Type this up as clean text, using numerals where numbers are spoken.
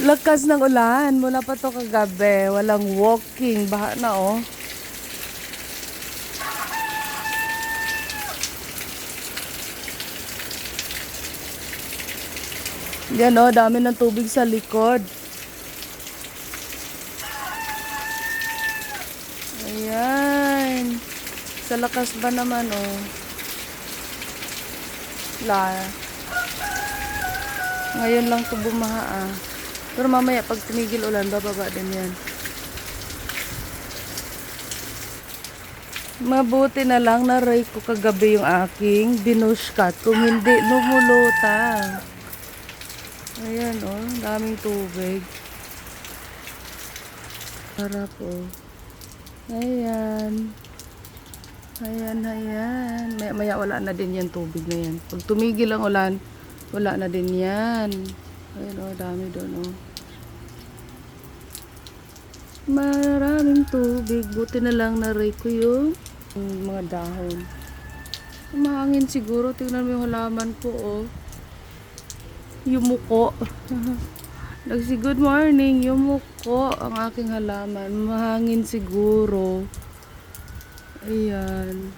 Lakas ng ulan. Mula pa to kagabi. Walang walking. Baha na oh. Yan oh, dami ng tubig sa likod. Ayan. Sa lakas ba naman oh. Ngayon lang to bumaha ah. Pero mamaya pag tumigil ulan, bababa din yan. Mabuti na lang na-ray ko kagabi yung aking binushkat. Kung hindi, lumulutang. Ayan oh, daming tubig. Harap oh. Ayan. Ayan. Maya wala na din yan tubig na yan. Pag tumigil ang ulan, wala na din yan. Ayan oh, dami doon oh. Maraming tubig. Buti na lang na-ray ko yung mga dahon. Mahangin siguro. Tingnan mo yung halaman ko oh. Yumuko. Nagsi good morning. Yumuko ang aking halaman. Mahangin siguro. Ayan.